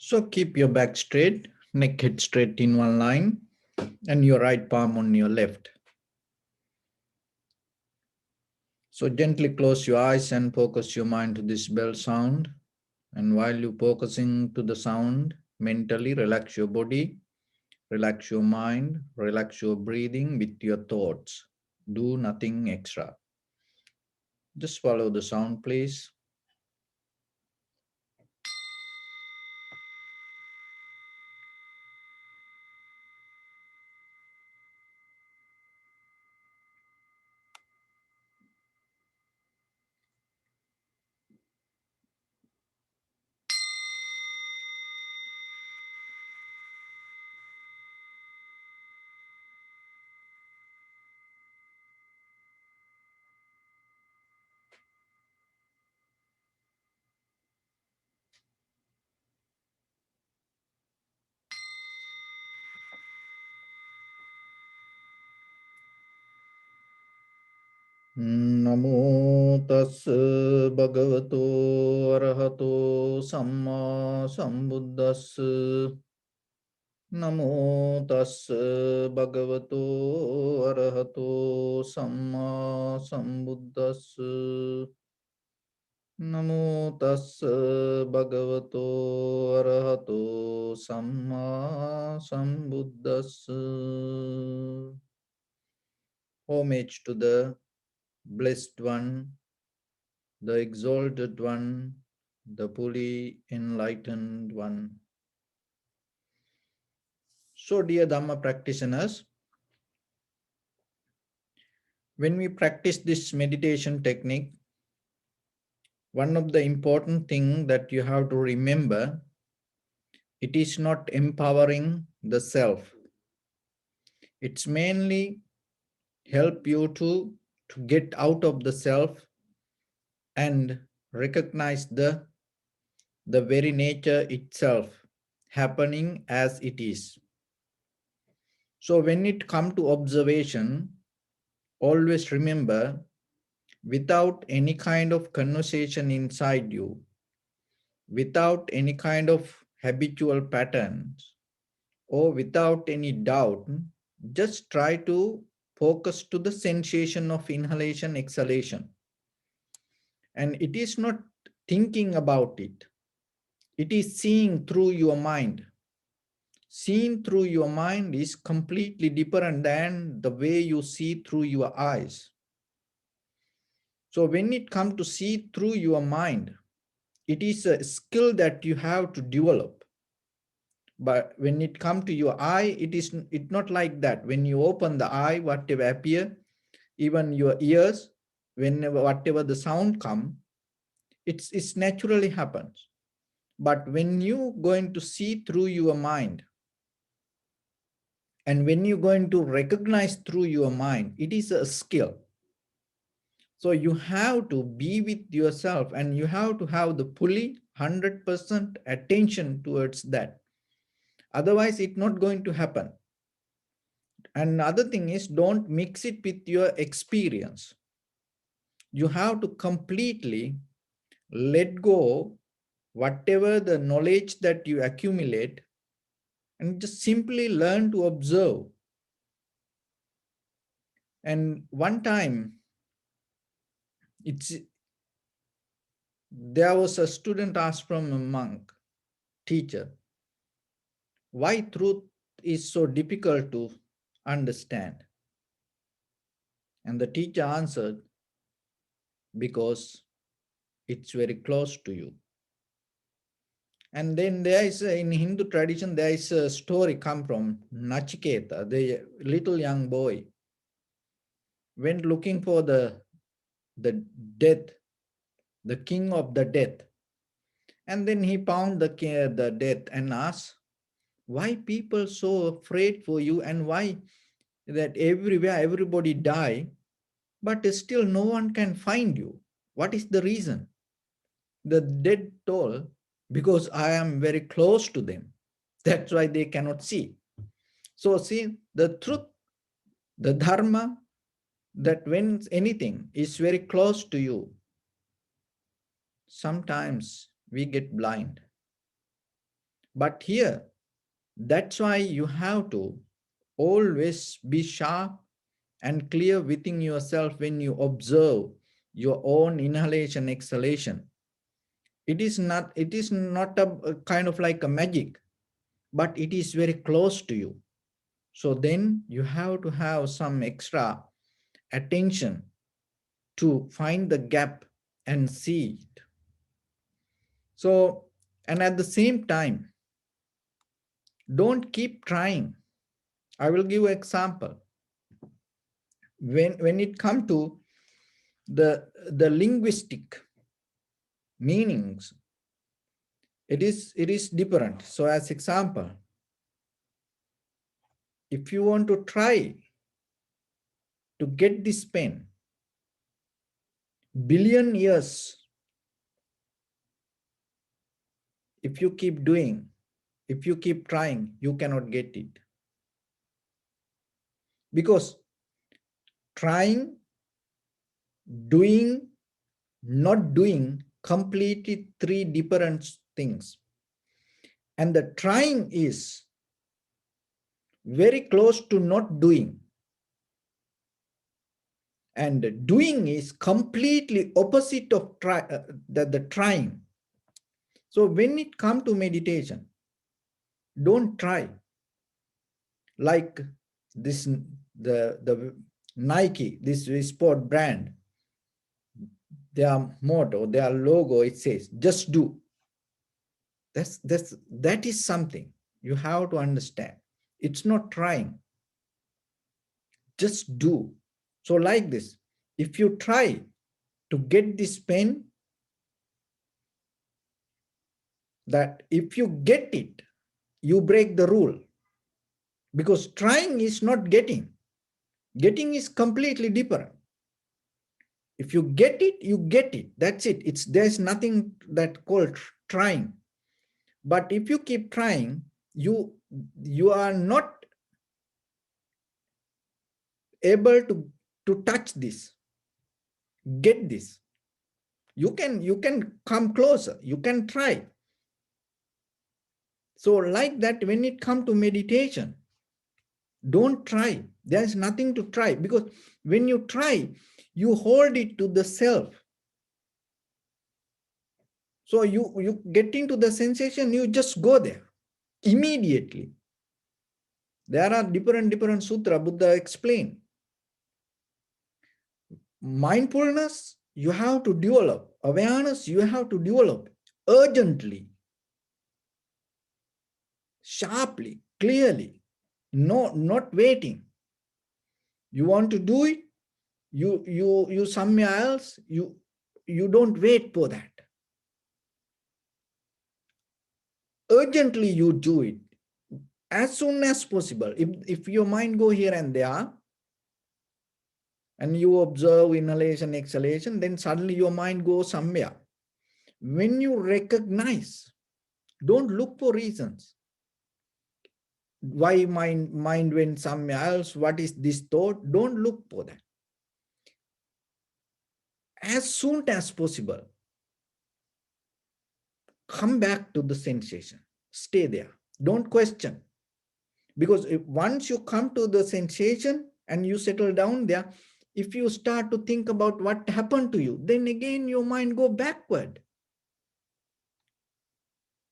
So keep your back straight, neck head straight in one line, and your right palm on your left. So gently close your eyes and focus your mind to this bell sound. And while you're focusing to the sound, mentally relax your body, relax your mind, relax your breathing with your thoughts. Do nothing extra. Just follow the sound, please. Namo tassa bhagavato arahato samma sambuddhassa. Namo tassa bhagavato arahato samma sambuddhassa. Namo tassa bhagavato arahato samma sambuddhassa. Homage to the Blessed One, the Exalted One, the fully enlightened One. So, dear Dhamma practitioners, when we practice this meditation technique, one of the important things that you have to remember, it is not empowering the self. It's mainly help you to get out of the self and recognize the very nature itself happening as it is. So when it comes to observation, always remember, without any kind of conversation inside you, without any kind of habitual patterns, or without any doubt, just try to focus to the sensation of inhalation, exhalation. And it is not thinking about it. It is seeing through your mind. Seeing through your mind is completely different than the way you see through your eyes. So when it comes to see through your mind, it is a skill that you have to develop. But when it comes to your eye, it's not like that. When you open the eye, whatever appear, even your ears, whenever whatever the sound come, it's naturally happens. But when you going to see through your mind, and when you're going to recognize through your mind, it is a skill. So you have to be with yourself and you have to have the fully 100% attention towards that. Otherwise, it's not going to happen. And another thing is, don't mix it with your experience. You have to completely let go whatever the knowledge that you accumulate and just simply learn to observe. And one time, there was a student asked from a monk, teacher, why truth is so difficult to understand? And the teacher answered, because it's very close to you. And then there is, in Hindu tradition, there is a story come from Nachiketa, the little young boy, went looking for the death, the king of the death. And then he found the death and asked, why people so afraid for you and why that everywhere everybody die, but still no one can find you? What is the reason? The dead told, because I am very close to them. That's why they cannot see. So see, the truth, the dharma, that when anything is very close to you, sometimes we get blind. But here, that's why you have to always be sharp and clear within yourself when you observe your own inhalation, exhalation. It is not a kind of like a magic, but it is very close to you. So then you have to have some extra attention to find the gap and see it. So, and at the same time, don't keep trying. I will give an example. When it comes to the linguistic meanings, it is different. So as example, if you want to try to get this pen, billion years, if you keep doing, if you keep trying, you cannot get it. Because trying, doing, not doing, completely three different things. And the trying is very close to not doing. And doing is completely opposite of the trying. So when it comes to meditation, don't try. Like this, the Nike, this sport brand, their motto, their logo, it says, just do. That is something you have to understand. It's not trying. Just do. So like this, if you try to get this pen, that if you get it, you break the rule. Because trying is not getting. Getting is completely different. If you get it, you get it. That's it. There's nothing that called trying. But if you keep trying, you are not able to touch this, get this. You can come closer. You can try. So like that, when it comes to meditation, don't try. There's nothing to try, because when you try, you hold it to the self. So you get into the sensation, you just go there immediately. There are different sutra Buddha explained. Mindfulness, you have to develop. Awareness, you have to develop urgently, sharply, clearly. No, not waiting. You want to do it, you somewhere else, you don't wait for that. Urgently you do it as soon as possible. If your mind go here and there, and you observe inhalation, exhalation, then suddenly your mind goes somewhere. When you recognize, don't look for reasons. Why mind went somewhere else? What is this thought? Don't look for that. As soon as possible, come back to the sensation. Stay there. Don't question. Because once you come to the sensation and you settle down there, if you start to think about what happened to you, then again your mind go backward.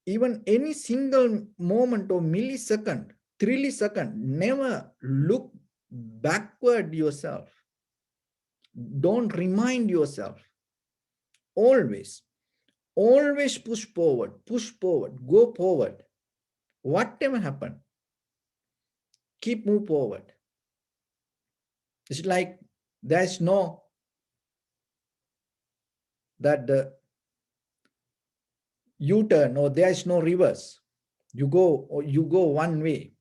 Even any single moment or millisecond, trillisecond, never look backward yourself. Don't remind yourself. Always push forward, go forward. Whatever happened, keep move forward. It's like there's no that the U-turn, or there is no reverse. You go one way.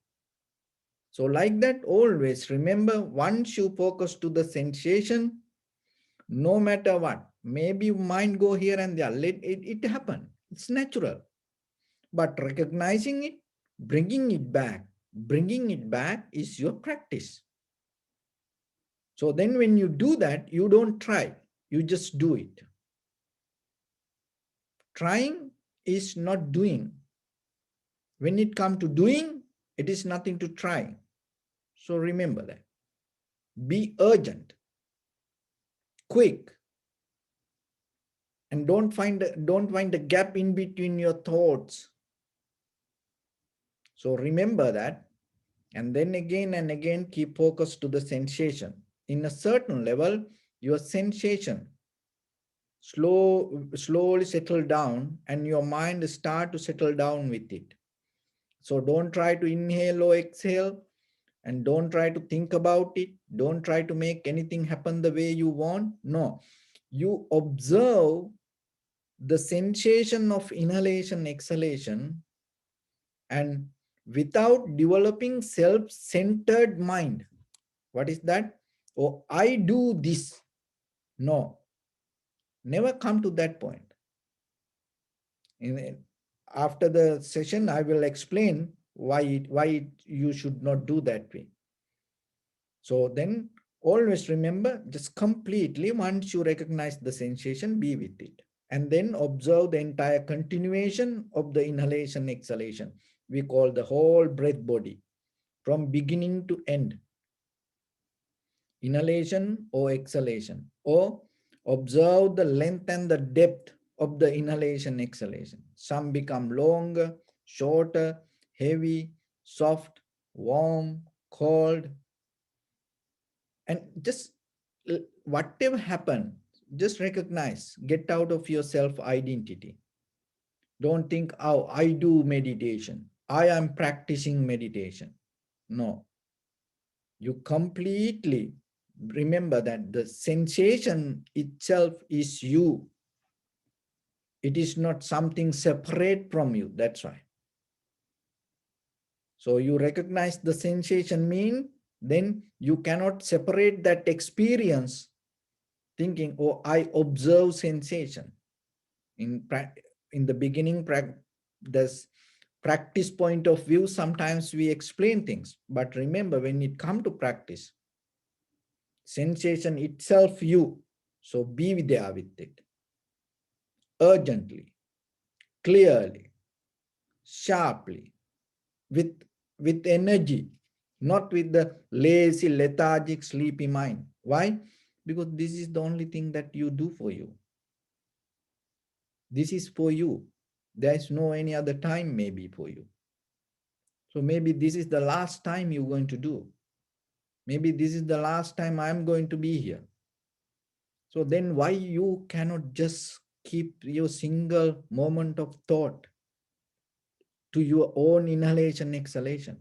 So like that, always remember, once you focus to the sensation, no matter what, maybe mind go here and there, let it happen. It's natural. But recognizing it, bringing it back is your practice. So then when you do that, you don't try, you just do it. Trying is not doing. When it comes to doing, it is nothing to try. So remember that. Be urgent, quick, and don't find a gap in between your thoughts. So remember that, and then again and again keep focus to the sensation. In a certain level, your sensation slowly settle down, and your mind start to settle down with it. So don't try to inhale or exhale, and don't try to think about it. Don't try to make anything happen the way you want. No, you observe the sensation of inhalation, exhalation, and without developing self-centered mind. What is that? Oh, I do this. No, never come to that point. After the session, I will explain why you should not do that way. So then always remember, just completely, once you recognize the sensation, be with it. And then observe the entire continuation of the inhalation, exhalation. We call the whole breath body from beginning to end. Inhalation or exhalation, or observe the length and the depth of the inhalation, exhalation. Some become longer, shorter, heavy, soft, warm, cold, and just whatever happen, just recognize, get out of your self identity. Don't think, oh, I do meditation, I am practicing meditation. No, you completely remember that the sensation itself is you. It is not something separate from you. That's why. So you recognize the sensation mean, then you cannot separate that experience thinking, oh, I observe sensation. In the beginning, this practice point of view, sometimes we explain things. But remember, when it comes to practice, sensation itself you. So be there with it. Urgently, clearly, sharply, with energy, not with the lazy, lethargic, sleepy mind. Why? Because this is the only thing that you do for you. This is for you. There is no any other time maybe for you. So maybe this is the last time you're going to do. Maybe this is the last time I'm going to be here. So then why you cannot just keep your single moment of thought to your own inhalation, exhalation?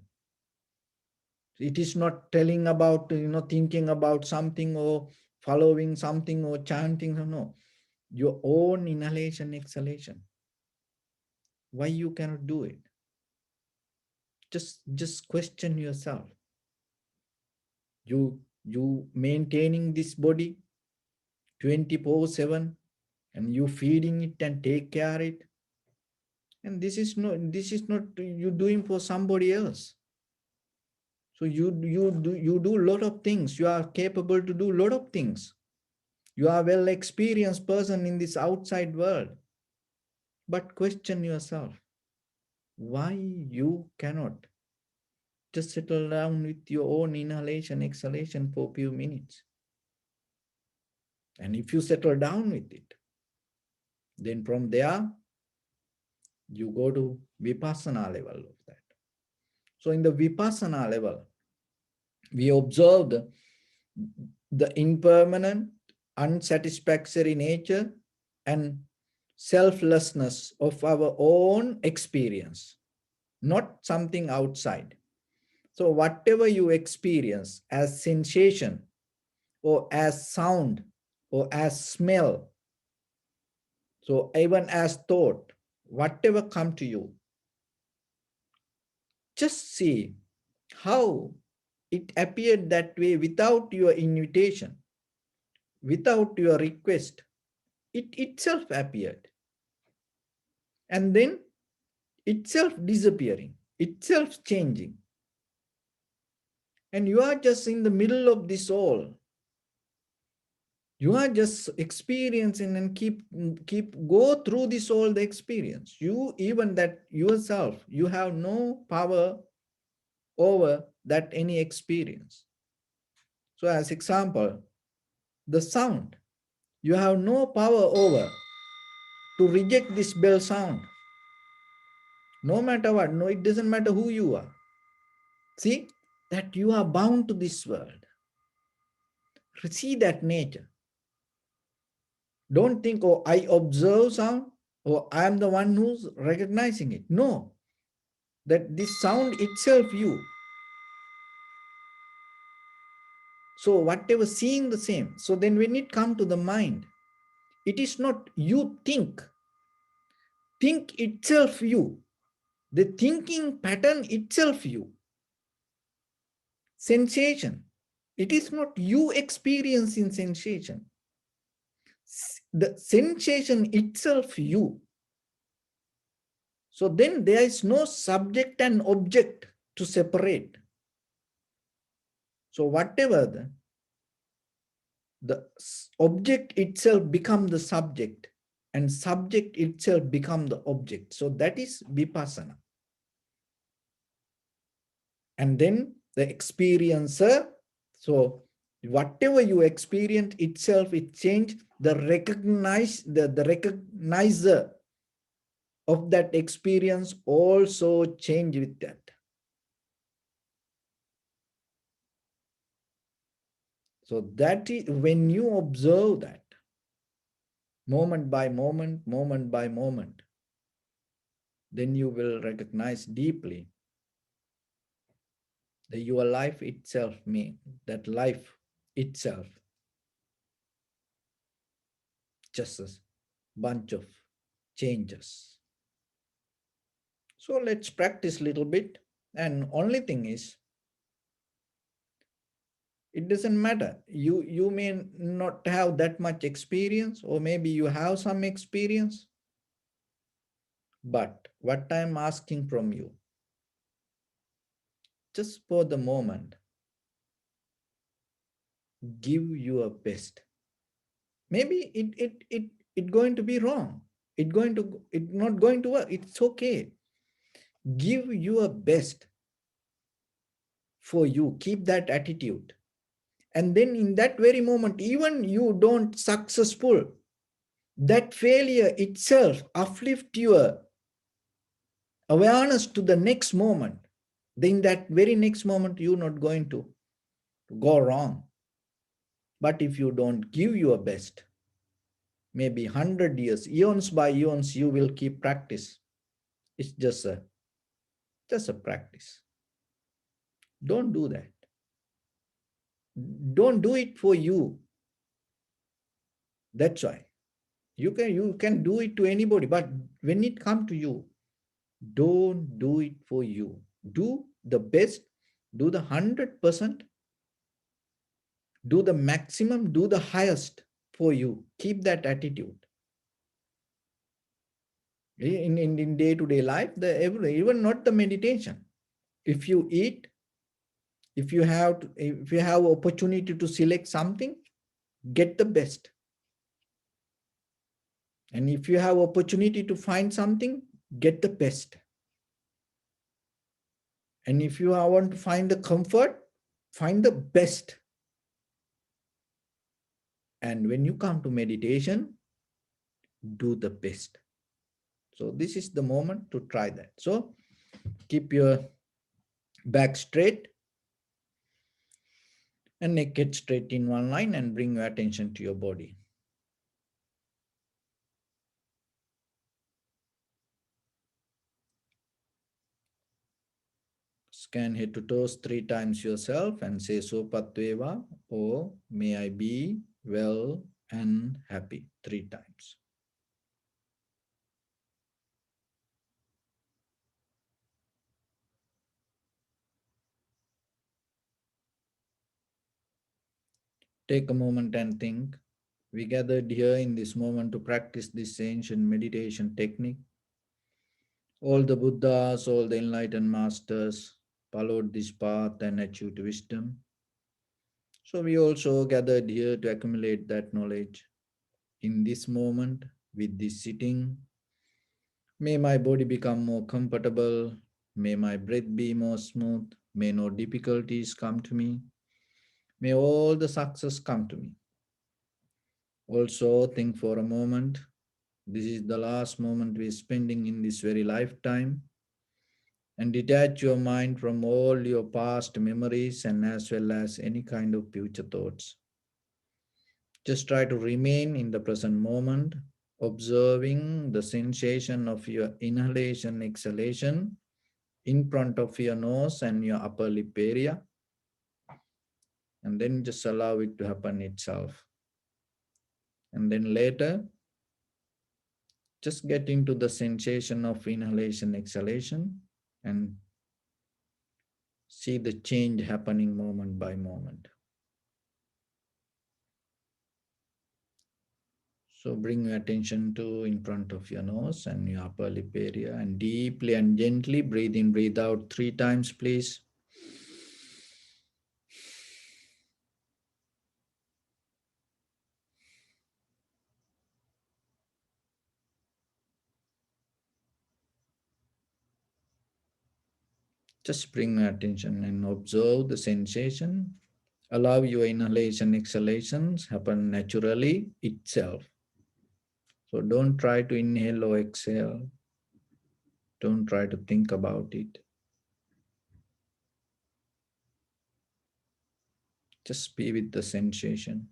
It is not telling about, thinking about something or following something or chanting. No, your own inhalation, exhalation. Why you cannot do it? Just question yourself. You maintaining this body 24/7, and you feeding it and take care of it. And this is not you doing for somebody else. So you do a lot of things. You are capable to do a lot of things. You are a well experienced person in this outside world. But question yourself, why you cannot just settle down with your own inhalation, exhalation for a few minutes? And if you settle down with it, then from there, you go to Vipassana level of that. So in the Vipassana level, we observe the impermanent, unsatisfactory nature and selflessness of our own experience, not something outside. So whatever you experience as sensation or as sound or as smell, so even as thought, whatever come to you, just see how it appeared that way without your invitation, without your request. It itself appeared. And then itself disappearing, itself changing. And you are just in the middle of this all. You are just experiencing and keep go through this all the experience. You even that yourself, you have no power over that any experience. So as example, the sound, you have no power over to reject this bell sound. No matter what, no, it doesn't matter who you are. See that you are bound to this world. See that nature. Don't think, oh, I observe sound, or I am the one who's recognizing it. No, that this sound itself you. So whatever seeing the same. So then when it comes to the mind, it is not you think itself you. The thinking pattern itself you. Sensation. It is not you experiencing sensation. The sensation itself you. So then there is no subject and object to separate. So whatever the object itself become the subject and subject itself become the object. So that is vipassana. And then the experiencer, so whatever you experience itself, it change the recognizer of that experience also change with that. So that is when you observe that moment by moment, then you will recognize deeply that your life itself mean that life itself just a bunch of changes. So let's practice a little bit. And only thing is, it doesn't matter. You may not have that much experience, or maybe you have some experience. But what I'm asking from you, just for the moment, give your best. Maybe it going to be wrong. It not going to work. It's okay. Give your best for you. Keep that attitude. And then in that very moment, even you don't successful, that failure itself uplift your awareness to the next moment. Then that very next moment, you're not going to go wrong. But if you don't give your best, maybe 100 years, eons by eons, you will keep practice. It's just a practice. Don't do that. Don't do it for you. That's why. You can do it to anybody, but when it comes to you, don't do it for you. Do the best, do the 100%, do the maximum, do the highest for you. Keep that attitude. In day-to-day life, even not the meditation. If you eat, if you have opportunity to select something, get the best. And if you have opportunity to find something, get the best. And if you want to find the comfort, find the best. And when you come to meditation, do the best. So this is the moment to try that. So keep your back straight and neck it straight in one line and bring your attention to your body. Scan head to toes 3 times yourself and say Sopatveva, or may I be well and happy 3 times. Take a moment and think. We gathered here in this moment to practice this ancient meditation technique. All the Buddhas, all the enlightened masters followed this path and achieved wisdom. So we also gathered here to accumulate that knowledge. In this moment, with this sitting, may my body become more comfortable. May my breath be more smooth. May no difficulties come to me. May all the success come to me. Also, think for a moment. This is the last moment we're spending in this very lifetime. And detach your mind from all your past memories and as well as any kind of future thoughts. Just try to remain in the present moment, observing the sensation of your inhalation, exhalation in front of your nose and your upper lip area, and then just allow it to happen itself. And then later, just get into the sensation of inhalation, exhalation, and see the change happening moment by moment. So bring your attention to in front of your nose and your upper lip area and deeply and gently breathe in, breathe out 3 times, please. Just bring your attention and observe the sensation. Allow your inhalation, exhalations happen naturally itself. So don't try to inhale or exhale. Don't try to think about it. Just be with the sensation.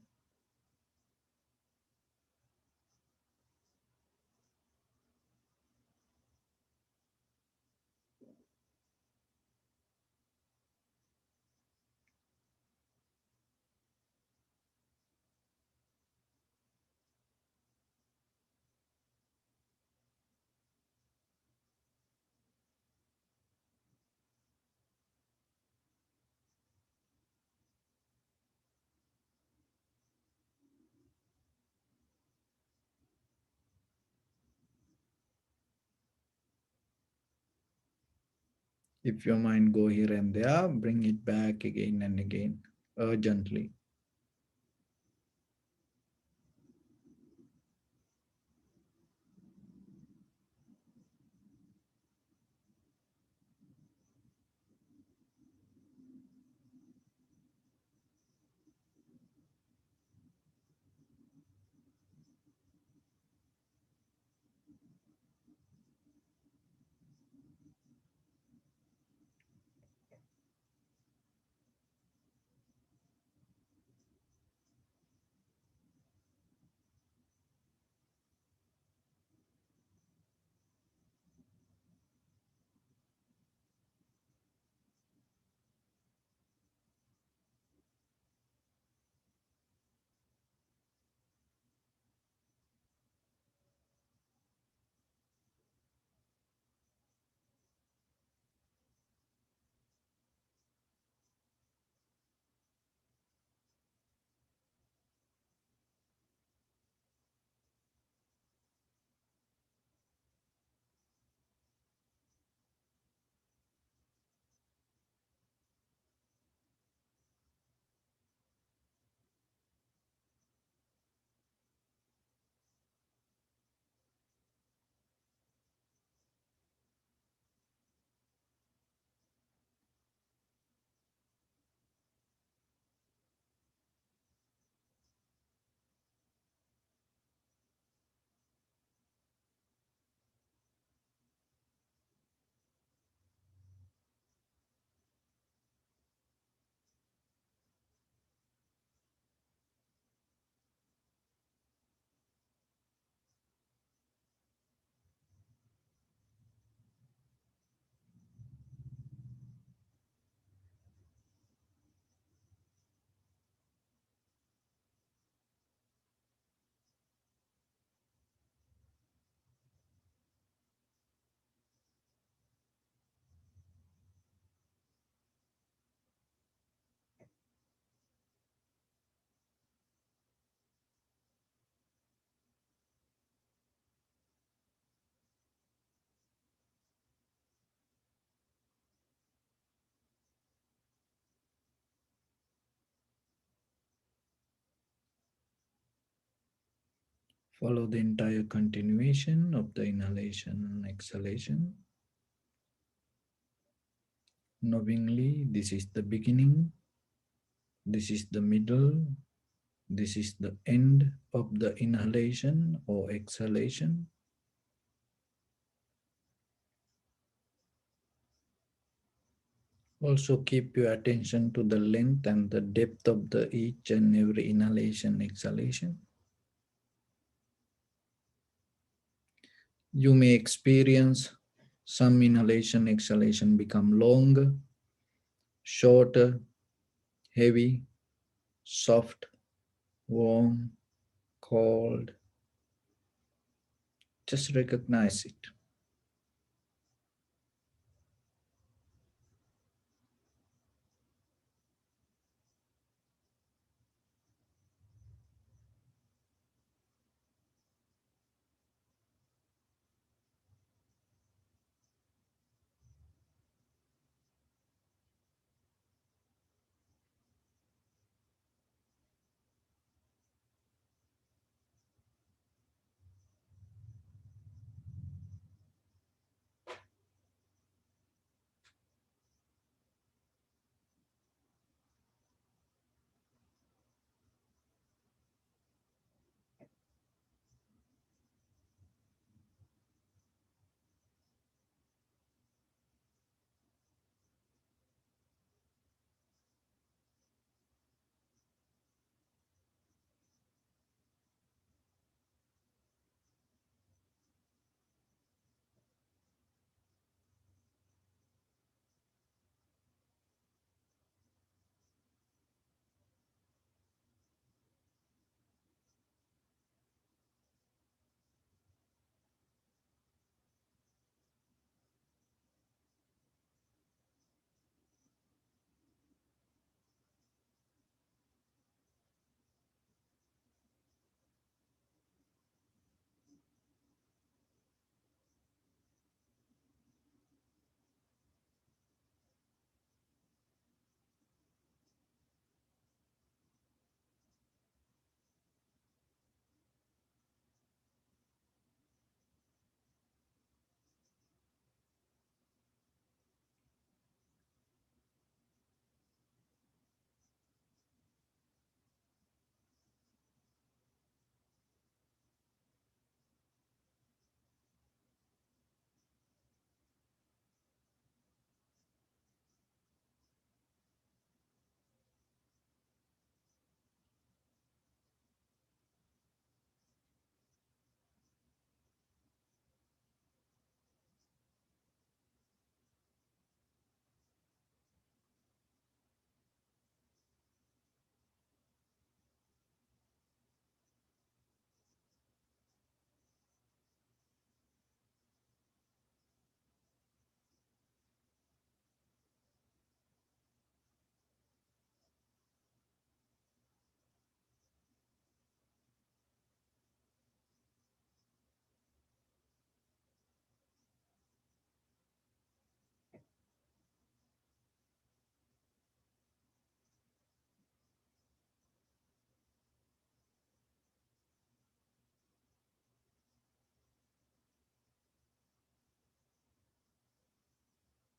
If your mind go here and there, bring it back again and again, urgently. Follow the entire continuation of the inhalation and exhalation. Knowingly, this is the beginning, this is the middle, this is the end of the inhalation or exhalation. Also keep your attention to the length and the depth of the each and every inhalation, exhalation. You may experience some inhalation, exhalation become longer, shorter, heavy, soft, warm, cold. Just recognize it.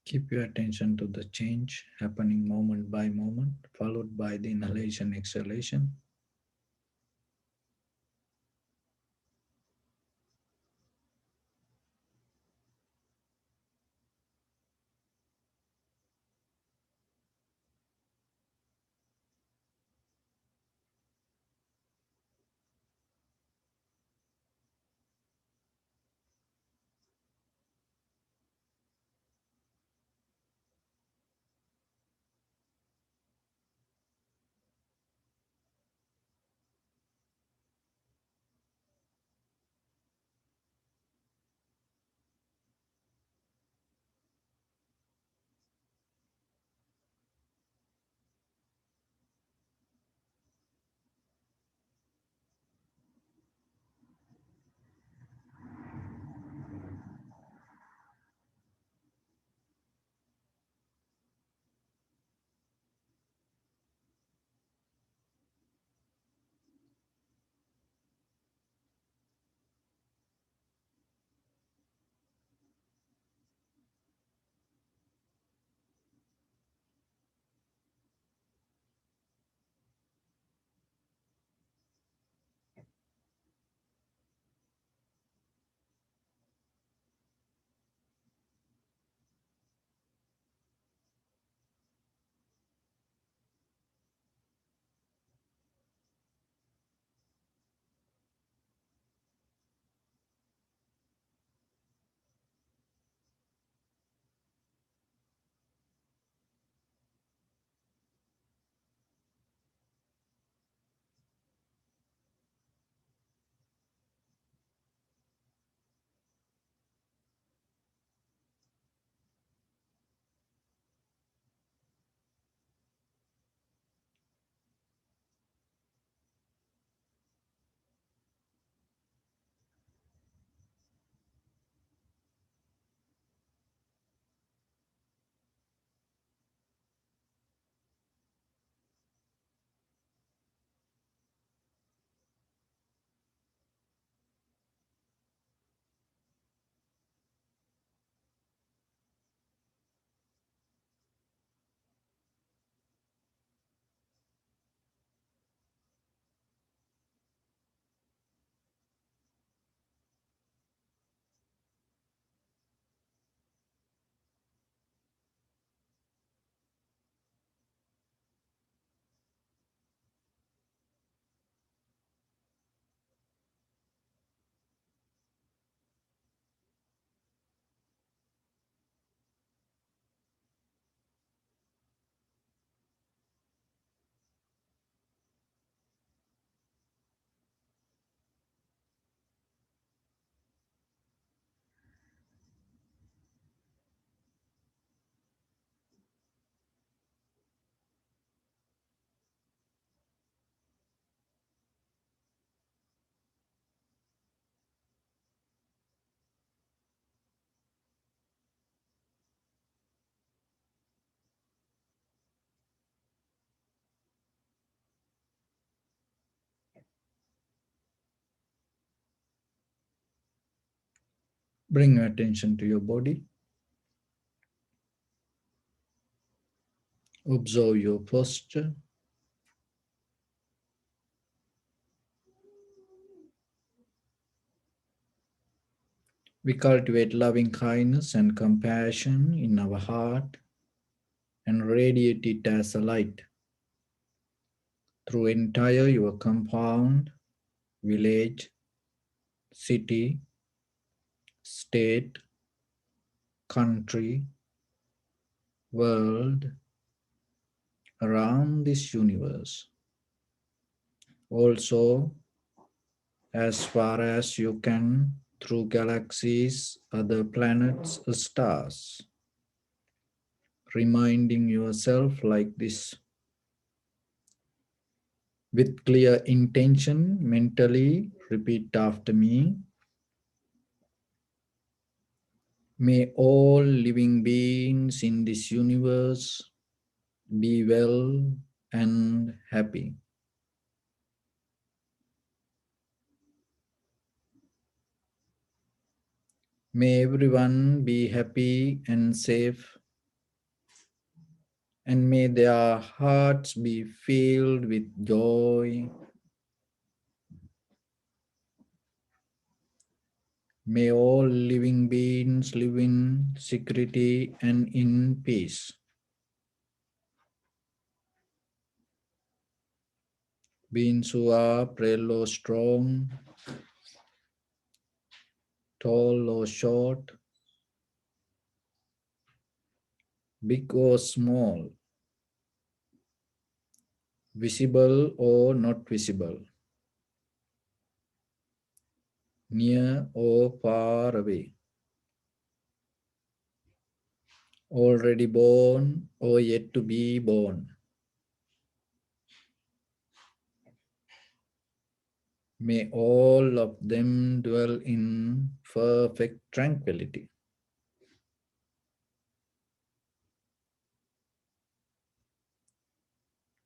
Keep your attention to the change happening moment by moment, followed by the inhalation, exhalation. Bring your attention to your body. Observe your posture. We cultivate loving kindness and compassion in our heart and radiate it as a light through entire your compound, village, city, state, country, world, around this universe. Also, as far as you can, through galaxies, other planets, stars, reminding yourself like this with clear intention, mentally repeat after me. May all living beings in this universe be well and happy. May everyone be happy and safe, and may their hearts be filled with joy. May all living beings live in security and in peace. Beings who are frail or strong, tall or short, big or small, visible or not visible, near or far away, already born or yet to be born. May all of them dwell in perfect tranquility.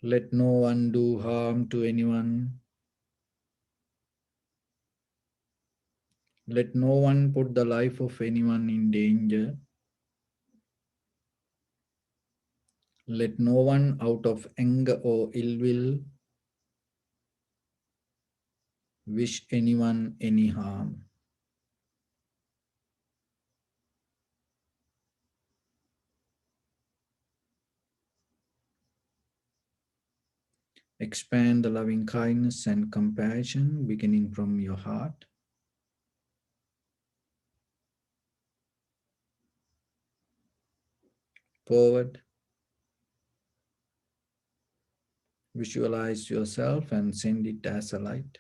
Let no one do harm to anyone. Let no one put the life of anyone in danger. Let no one out of anger or ill will wish anyone any harm. Expand the loving kindness and compassion beginning from your heart. Forward, visualize yourself and send it as a light.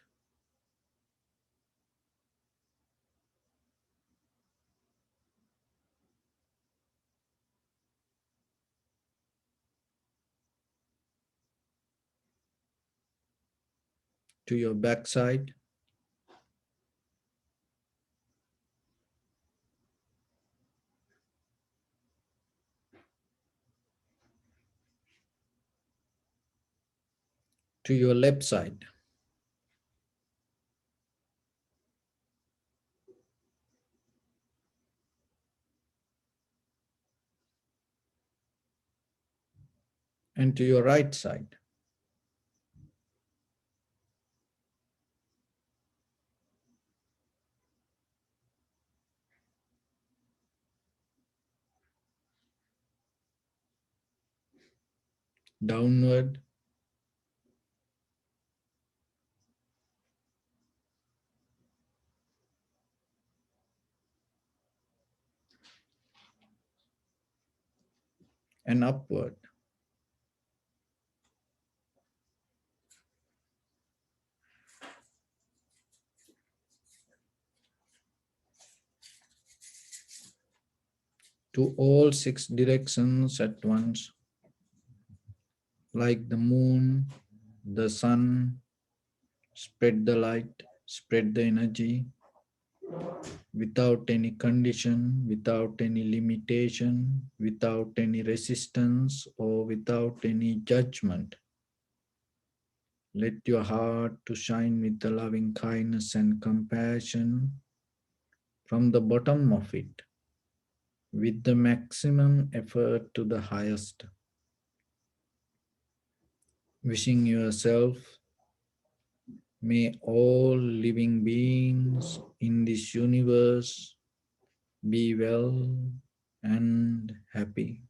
To your backside, to your left side, and to your right side. Downward, and upward. To all six directions at once, like the moon, the sun, spread the light, spread the energy without any condition, without any limitation, without any resistance, or without any judgment. Let your heart to shine with the loving kindness and compassion from the bottom of it with the maximum effort to the highest, wishing yourself, may all living beings in this universe be well and happy.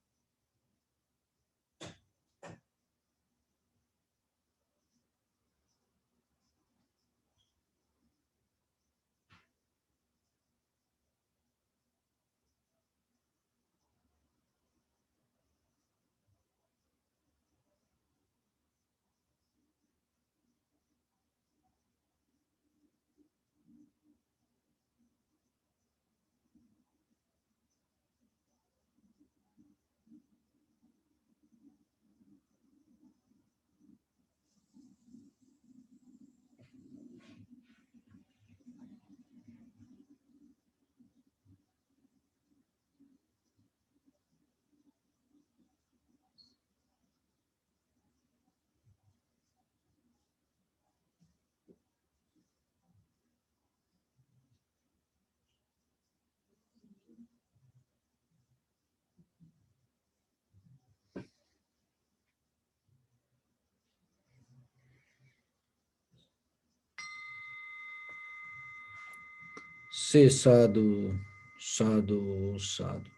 Say sadhu, sadhu, sadhu.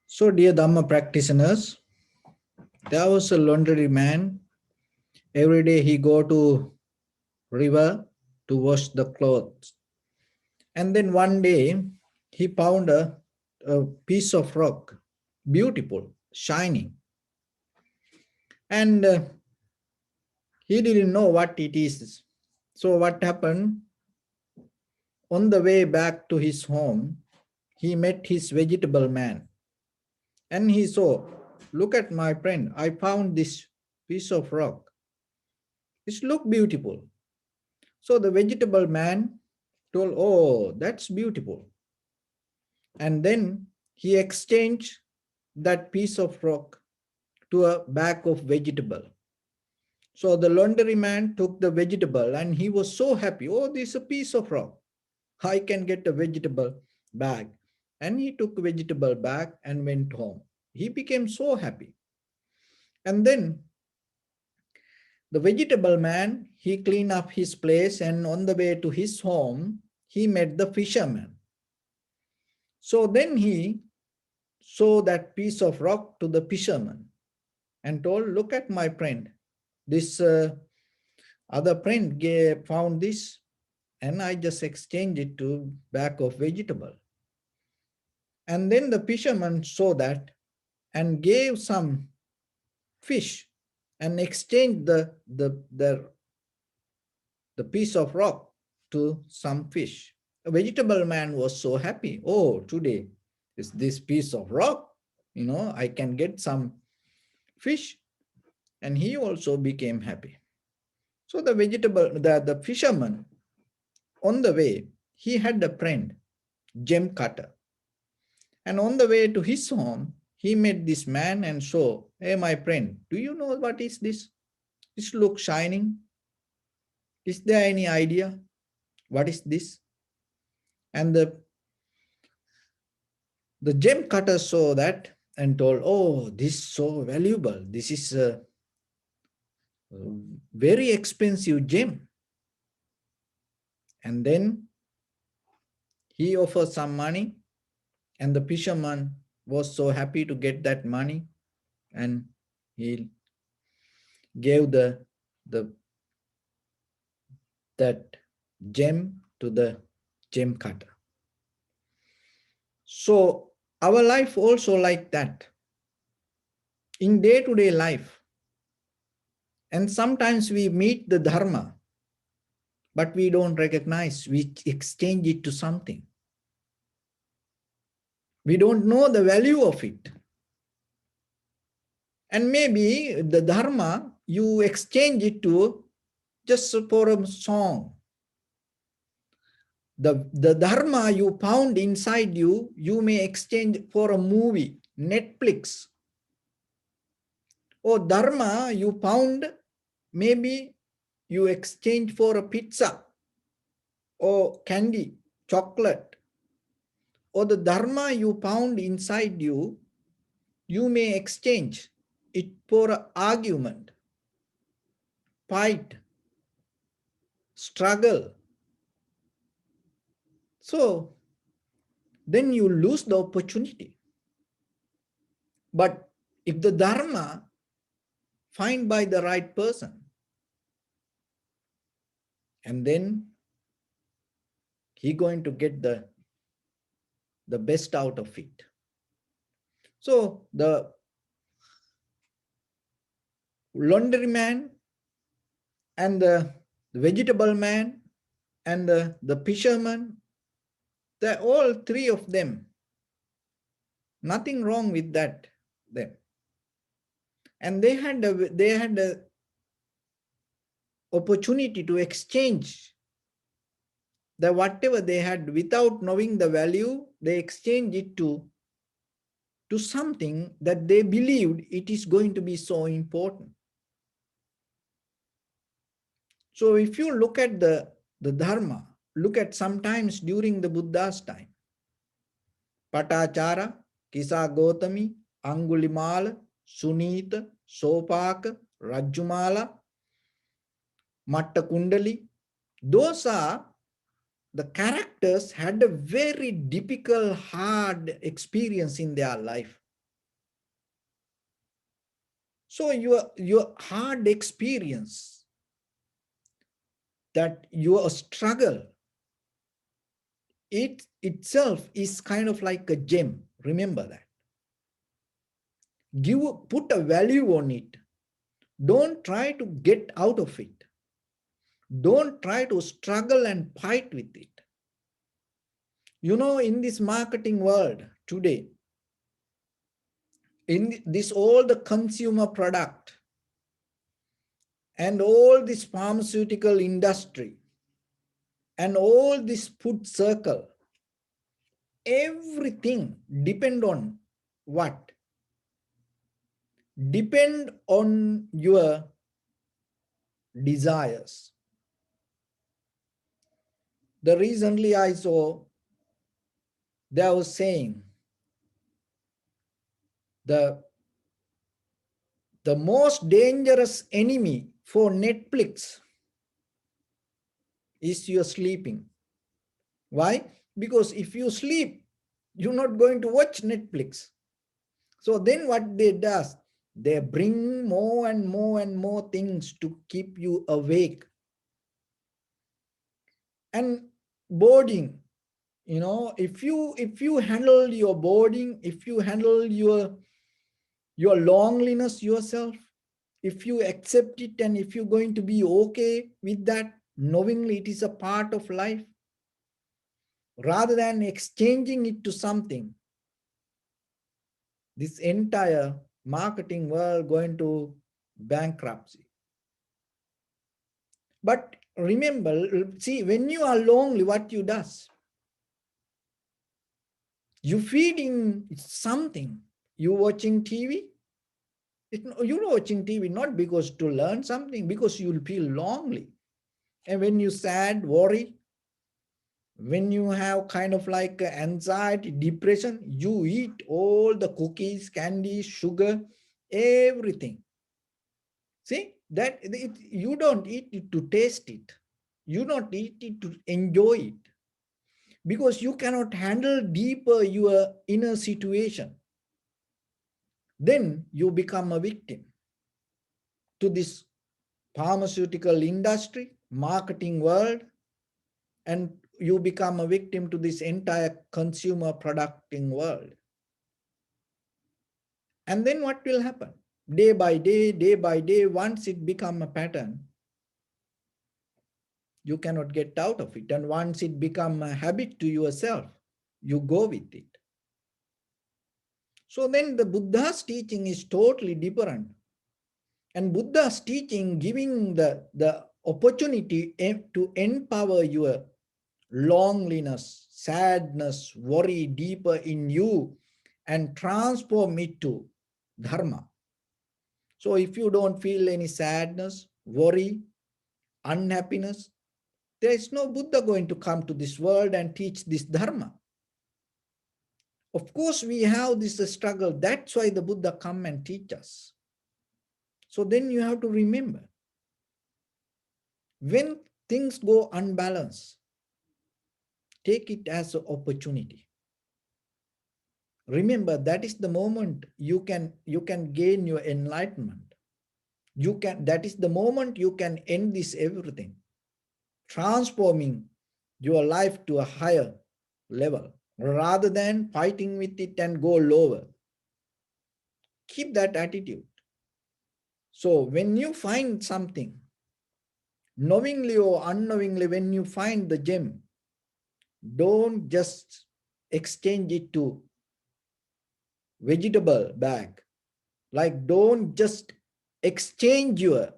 So, dear Dhamma practitioners, there was a laundry man. Every day he go to river to wash the clothes. And then one day he found a piece of rock, beautiful, shining. And he didn't know what it is. So what happened? On the way back to his home, he met his vegetable man. And he saw, look at my friend, I found this piece of rock. It looked beautiful. So the vegetable man told, oh, that's beautiful. And then he exchanged that piece of rock to a bag of vegetable. So the laundry man took the vegetable and he was so happy. Oh, this is a piece of rock. I can get a vegetable bag. And he took vegetable bag and went home. He became so happy. And then the vegetable man, he cleaned up his place, and on the way to his home, he met the fisherman. So then he showed that piece of rock to the fisherman and told, look at my friend. This other friend found this and I just exchanged it to bag of vegetable. And then the fisherman saw that and gave some fish and exchanged the piece of rock to some fish. A vegetable man was so happy. Oh, today is this piece of rock. I can get some fish. And he also became happy. So the fisherman, on the way, he had a friend, gem cutter. And on the way to his home, he met this man and saw, hey, my friend, do you know what is this? This looks shining. Is there any idea? What is this? And the gem cutter saw that and told, oh, this is so valuable. This is a very expensive gem. And then he offered some money, and the fisherman was so happy to get that money, and he gave that gem to the gem cutter. So our life also like that. In day-to-day life, and sometimes we meet the Dharma, but we don't recognize, we exchange it to something. We don't know the value of it. And maybe the Dharma, you exchange it to just for a song. The Dharma you found inside you, you may exchange for a movie, Netflix. Or Dharma you found, maybe you exchange for a pizza or candy, chocolate, or the dharma you found inside you, you may exchange it for an argument, fight, struggle. So then you lose the opportunity. But if the dharma find by the right person, and then he going to get the best out of it. So the laundryman and the vegetable man and the fisherman, they're all three of them. Nothing wrong with that. Them. And they had a opportunity to exchange the whatever they had without knowing the value. They exchange it to something that they believed it is going to be so important. So if you look at the dharma, look at sometimes during the Buddha's time, Patachara, Kisa Gotami, Angulimala, Sunita, Sopaka, Rajumala, Matta Kundali, those are the characters had a very difficult, hard experience in their life. So your hard experience, that your struggle, it itself is kind of like a gem. Remember that. Put a value on it. Don't try to get out of it. Don't try to struggle and fight with it. You know, in this marketing world today, in this all the consumer product and all this pharmaceutical industry and all this food circle, everything depend on what? Depend on your desires. The recently I saw, they were saying the most dangerous enemy for Netflix is your sleeping. Why? Because if you sleep, you're not going to watch Netflix. So then what they do, they bring more and more and more things to keep you awake. And boarding, you know, if you handle your boarding, if you handle your loneliness yourself, if you accept it and if you're going to be okay with that, knowingly it is a part of life, rather than exchanging it to something, this entire marketing world going to bankruptcy. But remember, see, when you are lonely, what you does? You feeding something. You watching TV. You're watching TV not because to learn something, because you'll feel lonely. And when you sad, worry, when you have kind of like anxiety, depression, you eat all the cookies, candy, sugar, everything. See, that you don't eat it to taste it. You don't eat it to enjoy it. Because you cannot handle deeper your inner situation. Then you become a victim to this pharmaceutical industry, marketing world, and you become a victim to this entire consumer producting world. And then what will happen? Day by day, once it become a pattern, you cannot get out of it. And once it become a habit to yourself, you go with it. So then the Buddha's teaching is totally different. And Buddha's teaching giving the opportunity to empower your loneliness, sadness, worry deeper in you and transform it to dharma. So if you don't feel any sadness, worry, unhappiness, There is no Buddha going to come to this world and teach this Dharma. Of course, we have this struggle. That's why the Buddha come and teach us. So then you have to remember, when things go unbalanced, take it as an opportunity. Remember, that is the moment you can gain your enlightenment. That is the moment you can end this everything, transforming your life to a higher level rather than fighting with it and go lower. Keep that attitude. So when you find something, knowingly or unknowingly, when you find the gem, don't just exchange it to vegetable bag. Like, don't just exchange your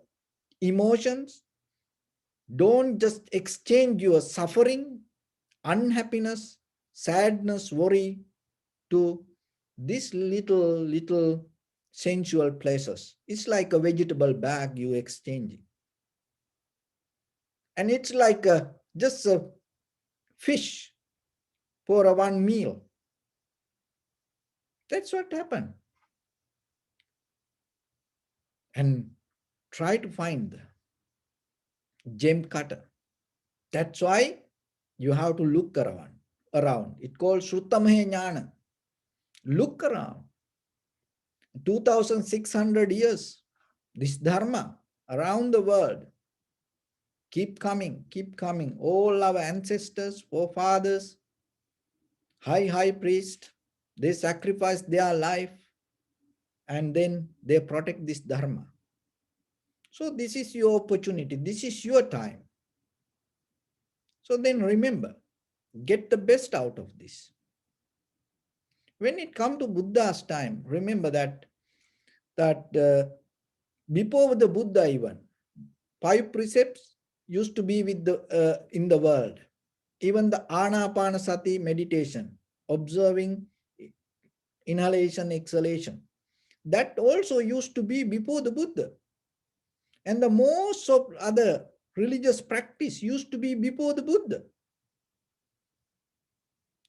emotions. Don't just exchange your suffering, unhappiness, sadness, worry to these little sensual pleasures. It's like a vegetable bag you exchange. And it's like just a fish for a one meal. That's what happened. And try to find the gem cutter. That's why you have to look around. It called Shrutamahe Jnana. Look around. 2,600 years, this Dharma around the world. Keep coming, keep coming. All our ancestors, forefathers, high priest, they sacrifice their life and then they protect this Dharma. So this is your opportunity. This is your time. So then remember, get the best out of this. When it comes to Buddha's time, remember that before the Buddha even, 5 precepts used to be with in the world. Even the Anapanasati meditation, observing inhalation, exhalation, that also used to be before the Buddha. And the most of other religious practice used to be before the Buddha.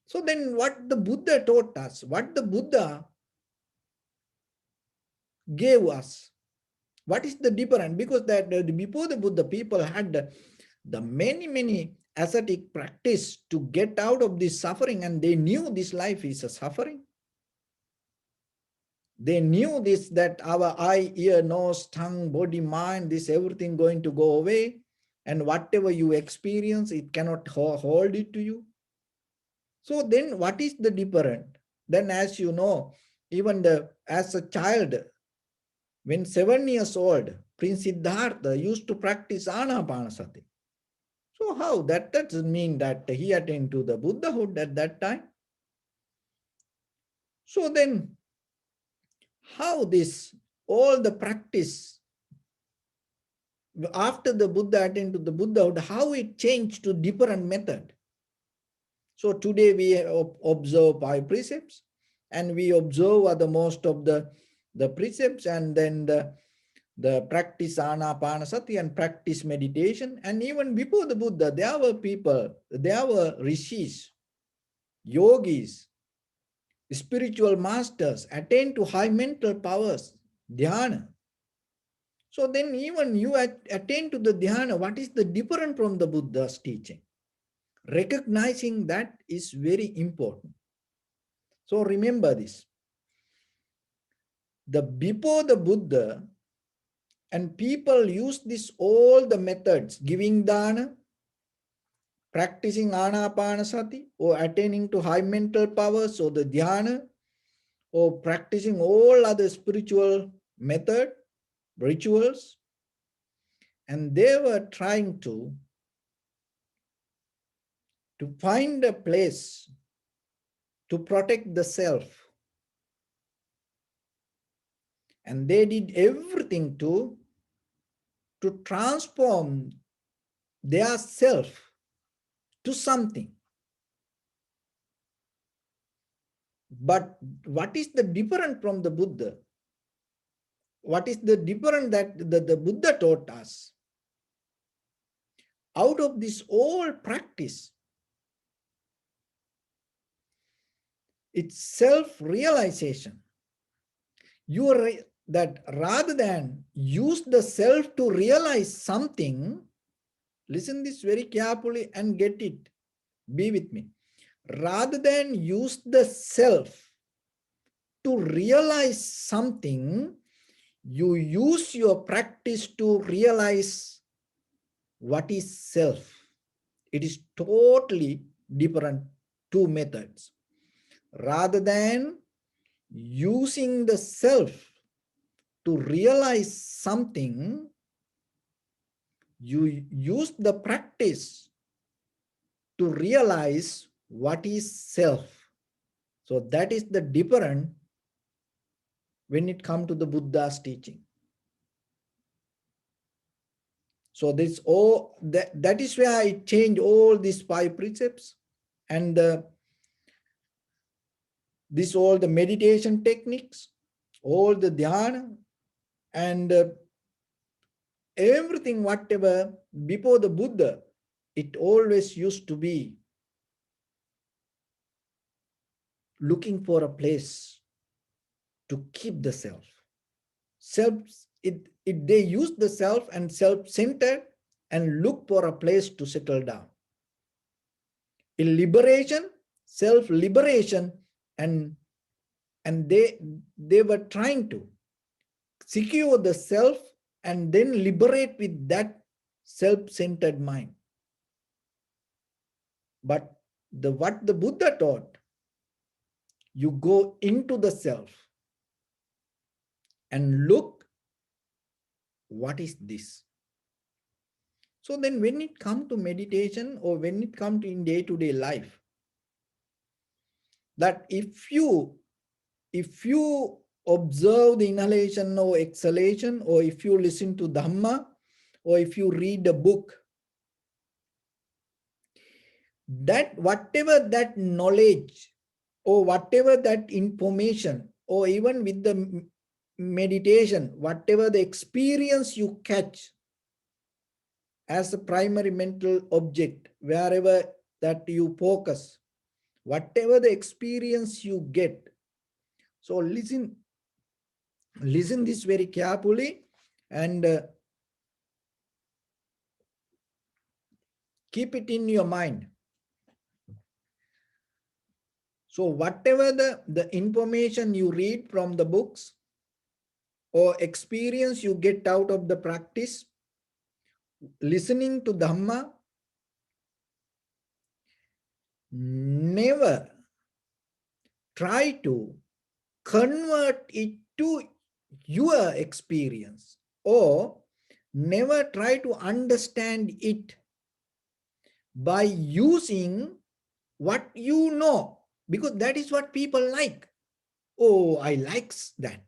So then what the Buddha taught us, what the Buddha gave us, what is the difference? Because that before the Buddha, people had the many ascetic practice to get out of this suffering, and they knew this life is a suffering. They knew this, that our eye, ear, nose, tongue, body, mind, this everything going to go away. And whatever you experience, it cannot hold it to you. So then what is the difference? Then as you know, even as a child, when 7 years old, Prince Siddhartha used to practice Anapanasati. So how? That doesn't mean that he attained to the Buddhahood at that time. So then, how this, all the practice, after the Buddha attained to the Buddhahood, how it changed to different method. So today we observe 5 precepts, and we observe the most of the precepts, and then the practice Anapanasati and practice meditation. And even before the Buddha, there were people, there were rishis, yogis, spiritual masters, attained to high mental powers, dhyana. So then even you attain to the dhyana, what is the difference from the Buddha's teaching? Recognizing that is very important. So remember this. Before the Buddha, and people use this all the methods, giving dana, practicing anapanasati, or attaining to high mental powers, or the dhyana, or practicing all other spiritual method, rituals, and they were trying to find a place to protect the self. And they did everything to transform their self to something. But what is the difference from the Buddha? What is the difference that the Buddha taught us? out of this whole practice, it's self-realization. That rather than use the self to realize something, listen this very carefully and get it. Be with me. Rather than use the self to realize something, you use your practice to realize what is self. It is totally different two methods. Rather than using the self to realize something, you use the practice to realize what is self. So that is the difference when it comes to the Buddha's teaching. So this all that is where I change all these 5 precepts and this all the meditation techniques, all the dhyana, and everything whatever before the Buddha, it always used to be looking for a place to keep the self. They use the self and self-centered and look for a place to settle down. In liberation, self-liberation, and they were trying to secure the self and then liberate with that self-centered mind. But what the Buddha taught, you go into the self and look, what is this? So then when it comes to meditation or when it comes to in day-to-day life, that if you observe the inhalation or exhalation, or if you listen to Dhamma, or if you read a book, that whatever that knowledge or whatever that information, or even with the meditation, whatever the experience you catch as a primary mental object, wherever that you focus, whatever the experience you get. So listen this very carefully and keep it in your mind. So whatever the information you read from the books or experience you get out of the practice, listening to Dhamma, never try to convert it to your experience, or never try to understand it by using what you know, because that is what people like. Oh, I like that.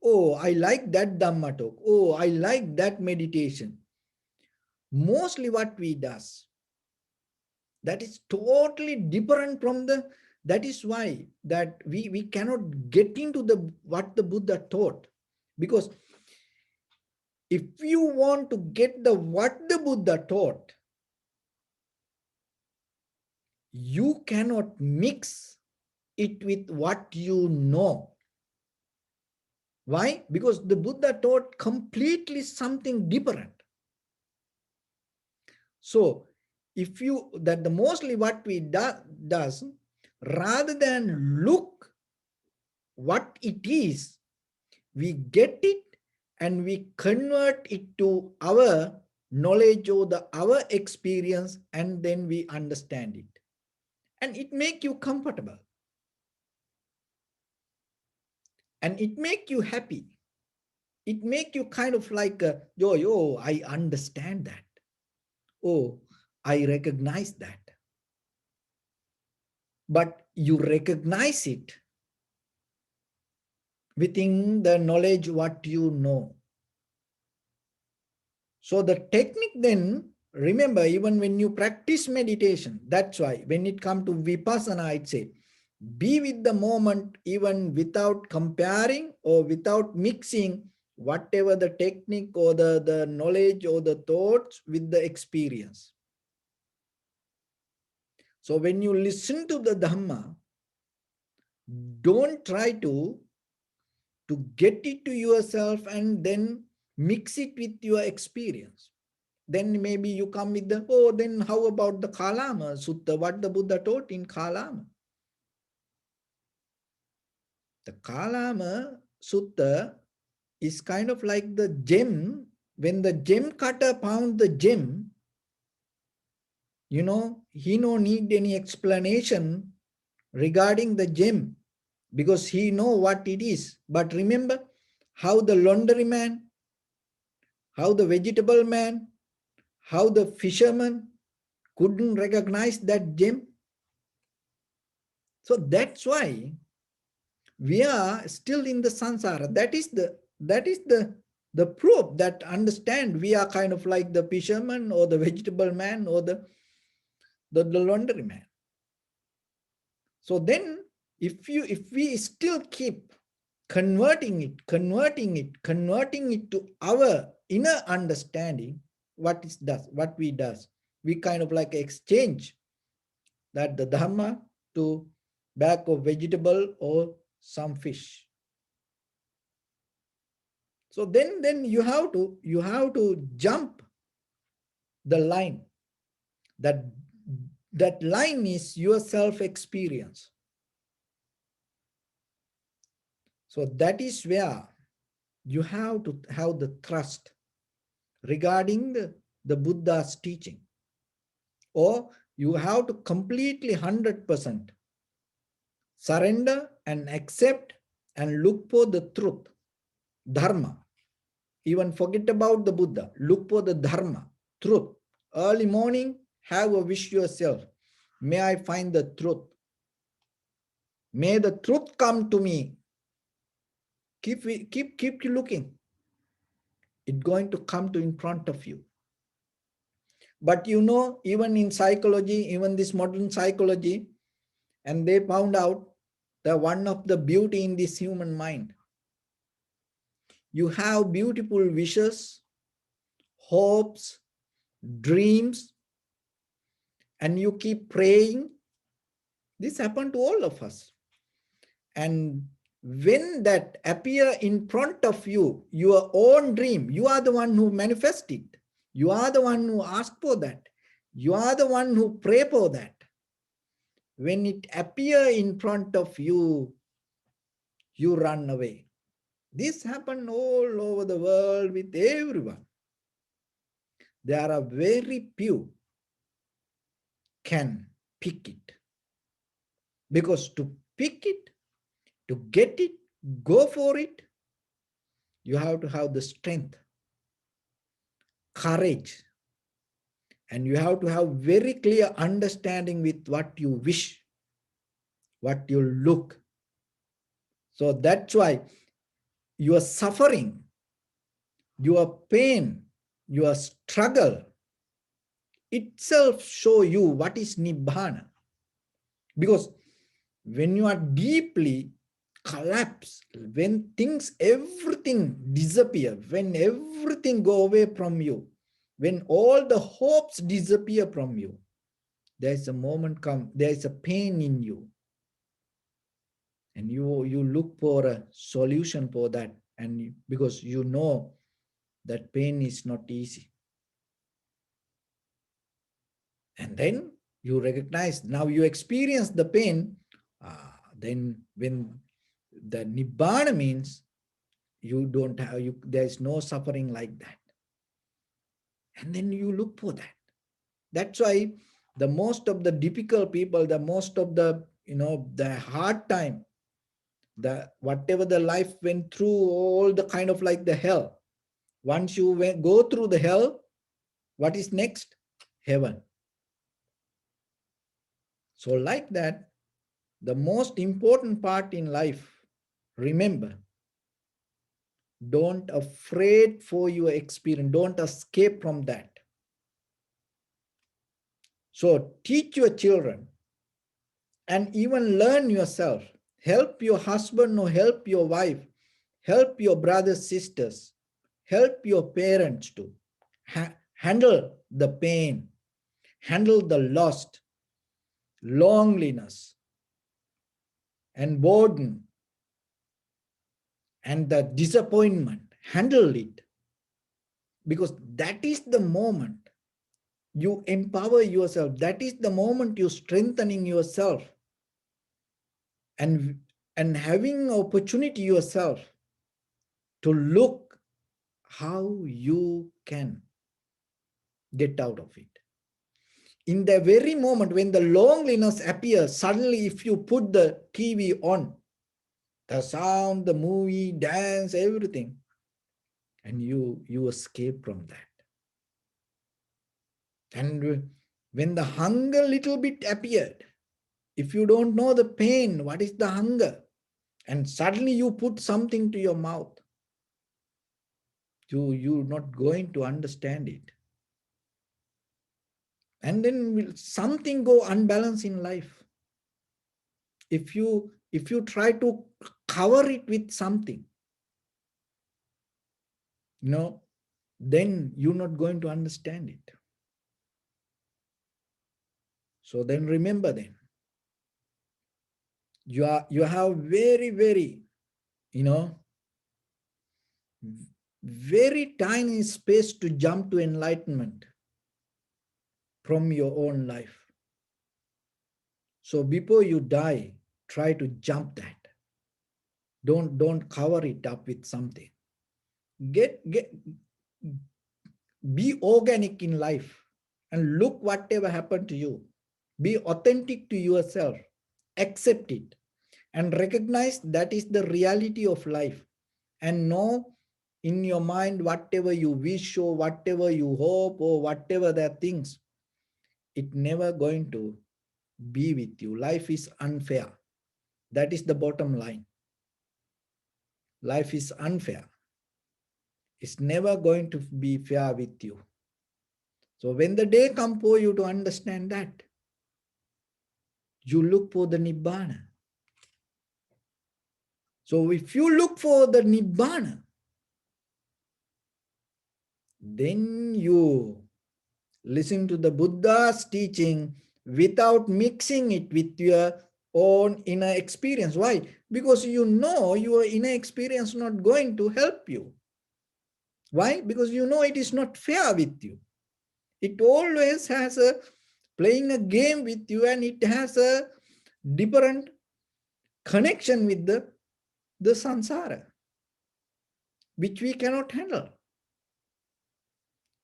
Oh, I like that Dhamma talk. Oh, I like that meditation. Mostly what we does, that is totally different from the, that is why that we cannot get into the what the Buddha taught. Because if you want to get the what the Buddha taught, you cannot mix it with what you know. Why? Because the Buddha taught completely something different. So if you, that the mostly what we does, rather than look what it is, we get it and we convert it to our knowledge or our experience, and then we understand it. And it make you comfortable. And it make you happy. It make you kind of like, oh, I understand that. Oh, I recognize that. But you recognize it within the knowledge what you know. So the technique then, remember, even when you practice meditation, that's why when it comes to vipassana, I'd say, be with the moment even without comparing or without mixing whatever the technique or the knowledge or the thoughts with the experience. So when you listen to the Dhamma, don't try to get it to yourself and then mix it with your experience. Then maybe you come with the, oh, then how about the Kalama Sutta, what the Buddha taught in Kalama? The Kalama Sutta is kind of like the gem. When the gem cutter found the gem, he no need any explanation regarding the gem because he know what it is. But remember how the laundry man, how the vegetable man, how the fisherman couldn't recognize that gem. So that's why we are still in the samsara. That is the proof that understand we are kind of like the fisherman or the vegetable man or the laundry man. So then if we still keep converting it to our inner understanding, what we does, we kind of like exchange that the Dhamma to bag of vegetable or some fish. So then you have to jump the line. That line is your self-experience. So that is where you have to have the trust regarding the Buddha's teaching. Or you have to completely 100% surrender and accept and look for the truth, Dharma. Even forget about the Buddha. Look for the Dharma, truth. Early morning, have a wish yourself. May I find the truth. May the truth come to me. Keep looking. It's going to come to in front of you. But even in psychology, even this modern psychology, and they found out that one of the beauty in this human mind, you have beautiful wishes, hopes, dreams, and you keep praying. This happened to all of us. And when that appear in front of you, your own dream, you are the one who manifest it. You are the one who ask for that. You are the one who pray for that. When it appear in front of you, you run away. This happened all over the world with everyone. There are very few can pick it. Because to pick it, to get it, go for it, you have to have the strength, courage, and you have to have very clear understanding with what you wish, what you look. So that's why your suffering, your pain, your struggle itself show you what is Nibbana. Because when you are deeply collapsed, when everything disappear, when everything go away from you, when all the hopes disappear from you, there is a moment come, there is a pain in you. And you look for a solution for that. And because you know that pain is not easy. And then you recognize, now you experience the pain, then when the Nibbana means you don't have, there is no suffering like that. And then you look for that. That's why the most of the difficult people, the most of the, the hard time, whatever the life went through, all the kind of like the hell. Once you go through the hell, what is next? Heaven. So like that, the most important part in life, remember, don't afraid for your experience. Don't escape from that. So teach your children and even learn yourself. Help your husband or help your wife. Help your brothers, sisters. Help your parents to handle the pain, handle the loss, loneliness, and boredom, and the disappointment. Handle it, because that is the moment you empower yourself. That is the moment you strengthening yourself, and having opportunity yourself to look how you can get out of it. In the very moment when the loneliness appears, suddenly if you put the TV on, the sound, the movie, dance, everything, and you escape from that. And when the hunger little bit appeared, if you don't know the pain, what is the hunger, and suddenly you put something to your mouth, you're not going to understand it. And then will something go unbalanced in life. If you try to cover it with something, then you're not going to understand it. So then remember, then you have very, very, very tiny space to jump to enlightenment from your own life. So before you die, try to jump that. Don't cover it up with something. Be organic in life, and look whatever happened to you. Be authentic to yourself. Accept it and recognize that is the reality of life. And know in your mind whatever you wish or whatever you hope or whatever the things, it never going to be with you. Life is unfair. That is the bottom line. Life is unfair. It's never going to be fair with you. So when the day comes for you to understand that, you look for the Nibbana. So if you look for the Nibbana, then you listen to the Buddha's teaching without mixing it with your own inner experience. Why? Because your inner experience is not going to help you. Why? Because it is not fair with you. It always has playing a game with you, and it has a different connection with the samsara, which we cannot handle.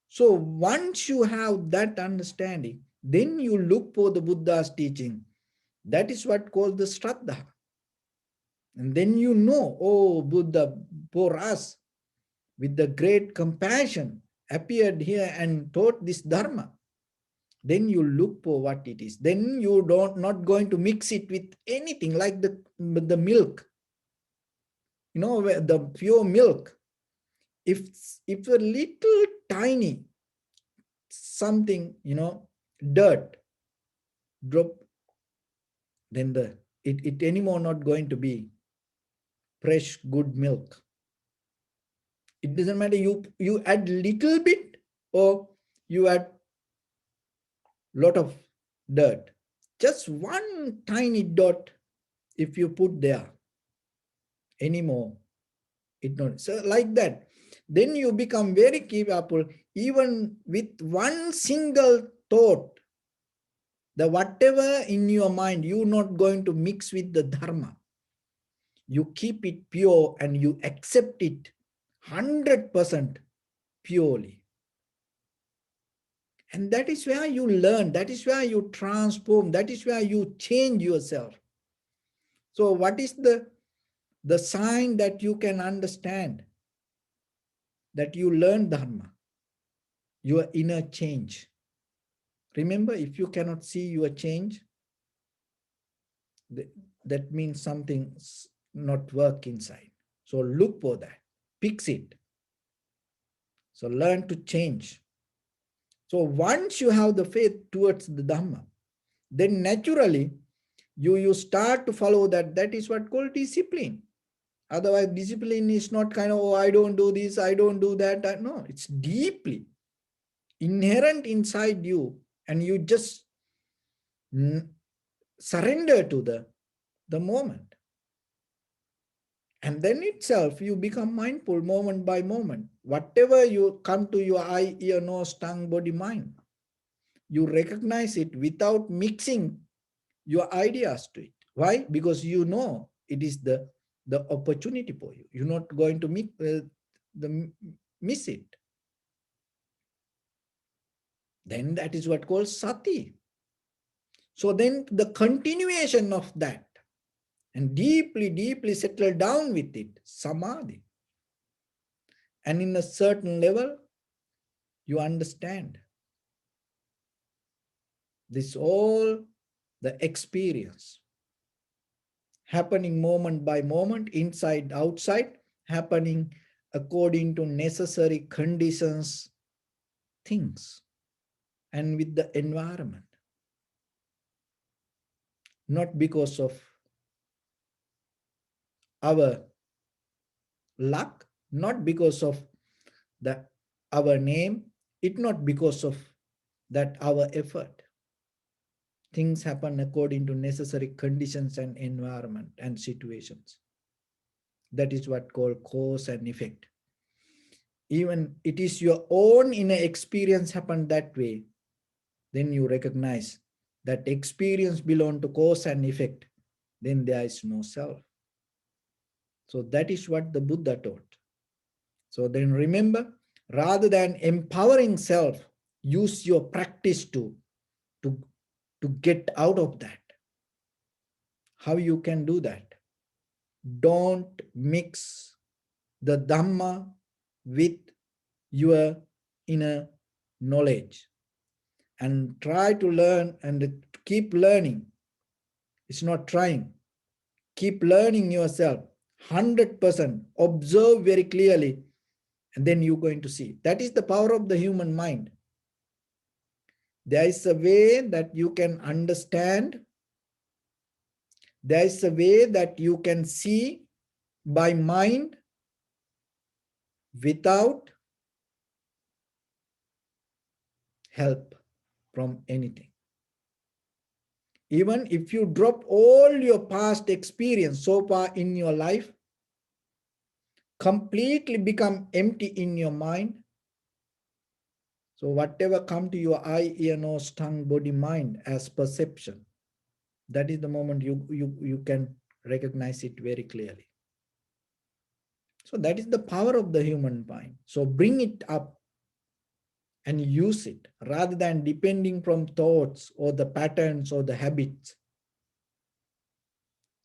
So once you have that understanding, then you look for the Buddha's teaching. That is what called the Shraddha. And then oh, Buddha for us with the great compassion appeared here and taught this Dharma. Then you look for what it is. Then you not going to mix it with anything like the milk. The pure milk. If a little tiny something, dirt drop, then it anymore not going to be fresh, good milk. It doesn't matter you add little bit or you add lot of dirt. Just one tiny dot, if you put there, anymore, it not. So like that, then you become very capable, even with one single thought, the whatever in your mind, you're not going to mix with the Dharma. You keep it pure and you accept it 100% purely. And that is where you learn, that is where you transform, that is where you change yourself. So what is the sign that you can understand that you learn Dharma? Your inner change. Remember, if you cannot see your change, that means something's not work inside. So look for that, fix it. So learn to change. So once you have the faith towards the Dhamma, then naturally you start to follow that. That is what called discipline. Otherwise, discipline is not kind of, oh, I don't do this, I don't do that. No, it's deeply inherent inside you, and you just surrender to the moment. And then itself, you become mindful moment by moment. Whatever you come to your eye, ear, nose, tongue, body, mind, you recognize it without mixing your ideas to it. Why? Because you know it is the opportunity for you. You're not going to miss it. Then that is what called sati. So then the continuation of that and deeply, deeply settle down with it, samadhi. And in a certain level, you understand this all the experience happening moment by moment, inside, outside, happening according to necessary conditions, things, and with the environment. Not because of our luck, not because of our name, it not because of that our effort. Things happen according to necessary conditions and environment and situations. That is what called cause and effect. Even it is your own inner experience happened that way, then you recognize that experience belong to cause and effect, then there is no self. So that is what the Buddha taught. So then remember, rather than empowering self, use your practice to get out of that. How you can do that? Don't mix the Dhamma with your inner knowledge, and try to learn and keep learning. It's not trying. Keep learning yourself 100%. Observe very clearly, and then you're going to see. That is the power of the human mind. There is a way that you can understand. There is a way that you can see by mind without help from anything. Even if you drop all your past experience so far in your life, completely become empty in your mind. So whatever come to your eye, ear, nose, tongue, body, mind as perception, that is the moment you can recognize it very clearly. So that is the power of the human mind. So bring it up and use it rather than depending from thoughts or the patterns or the habits.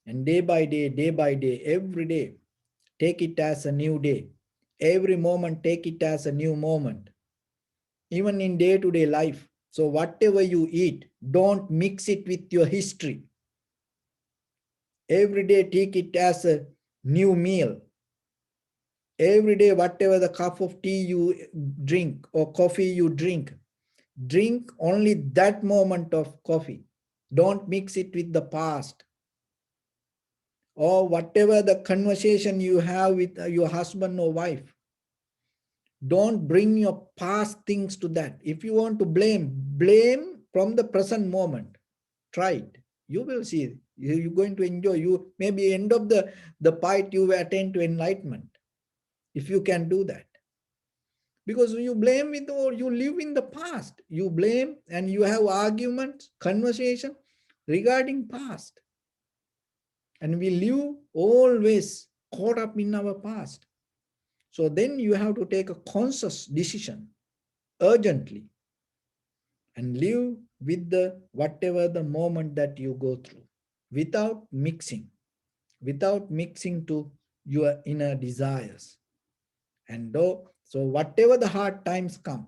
And day by day, every day, take it as a new day. Every moment, take it as a new moment. Even in day-to-day life. So whatever you eat, don't mix it with your history. Every day, take it as a new meal. Every day, whatever the cup of tea you drink or coffee you drink only that moment of coffee. Don't mix it with the past. Or whatever the conversation you have with your husband or wife. Don't bring your past things to that. If you want to blame from the present moment. Try it. You will see. You're going to enjoy. You maybe end of the fight you will attain to enlightenment. If you can do that. Because you blame with or you live in the past. You blame and you have arguments, conversation regarding past. And we live always caught up in our past. So then you have to take a conscious decision urgently and live with the whatever the moment that you go through without mixing to your inner desires. And so whatever the hard times come,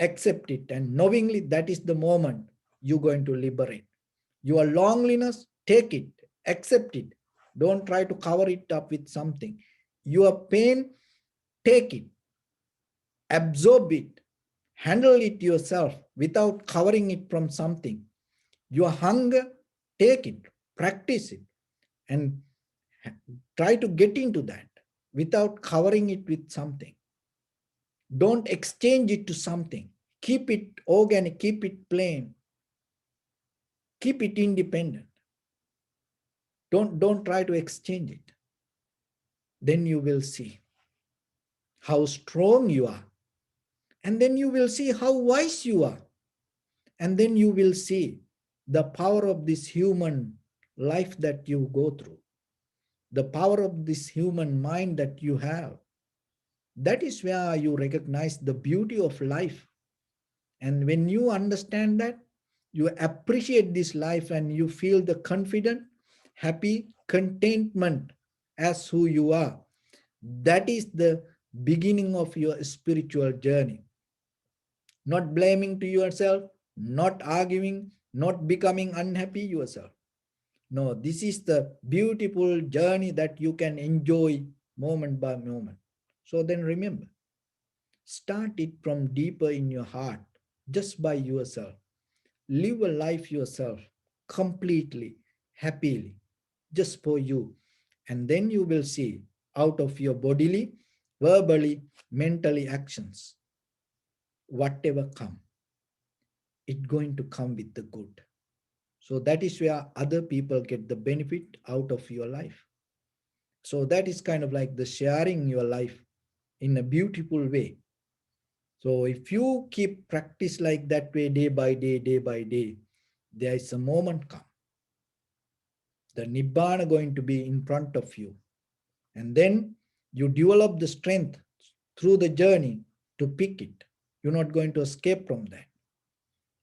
accept it, and knowingly that is the moment you're going to liberate. Your loneliness, take it, accept it. Don't try to cover it up with something. Your pain, take it, absorb it, handle it yourself without covering it from something. Your hunger, take it, practice it, and try to get into that without covering it with something. Don't exchange it to something. Keep it organic, keep it plain. Keep it independent. Don't try to exchange it. Then you will see how strong you are. And then you will see how wise you are. And then you will see the power of this human life that you go through, the power of this human mind that you have. That is where you recognize the beauty of life. And when you understand that, you appreciate this life and you feel the confident, happy, contentment as who you are. That is the beginning of your spiritual journey. Not blaming to yourself, not arguing, not becoming unhappy yourself. No, this is the beautiful journey that you can enjoy moment by moment. So then remember, start it from deeper in your heart, just by yourself. Live a life yourself, completely, happily, just for you. And then you will see out of your bodily, verbally, mentally actions, whatever come, it's going to come with the good. So that is where other people get the benefit out of your life. So that is kind of like the sharing your life in a beautiful way. So if you keep practice like that way, day by day, there is a moment come. The Nibbana going to be in front of you. And then you develop the strength through the journey to pick it. You're not going to escape from that.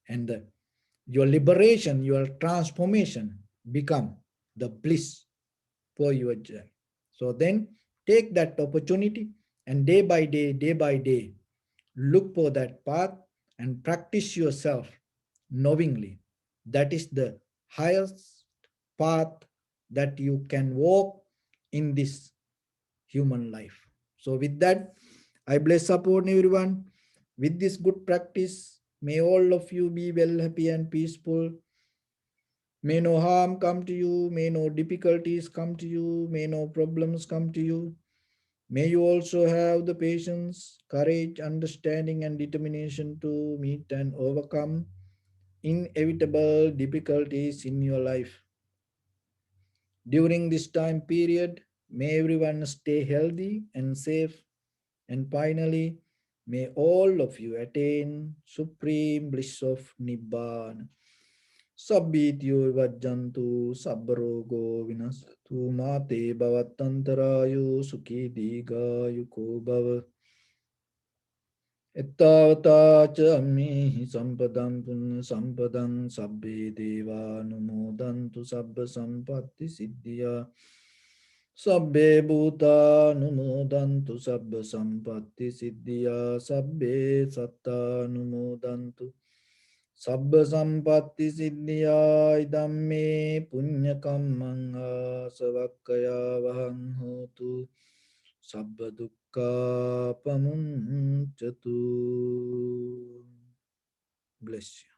And your liberation, your transformation become the bliss for your journey. So then take that opportunity and day by day, look for that path and practice yourself knowingly. That is the highest path that you can walk in this human life. So with that, I bless upon everyone with this good practice. May all of you be well, happy and peaceful. May no harm come to you. May no difficulties come to you. May no problems come to you. May you also have the patience, courage, understanding, and determination to meet and overcome inevitable difficulties in your life. During this time period, may everyone stay healthy and safe. And finally, may all of you attain supreme bliss of Nibbana. Sabbityo vajjantu sabbarogo vinastu mate bhavatantarayo sukhi digayuko bhava. Ettavata cha ammihi sampadam punya sampadam sabbe deva numodantu sabba sampatti siddhya. Sabbe bhuta numodantu sabba sampatti siddhya. Sabbe satta numodantu sabba sampatti siddhya. Idamme punya kammang asavakkaya vahang hotu. Sabba dukkha pamuncatu. Bless you.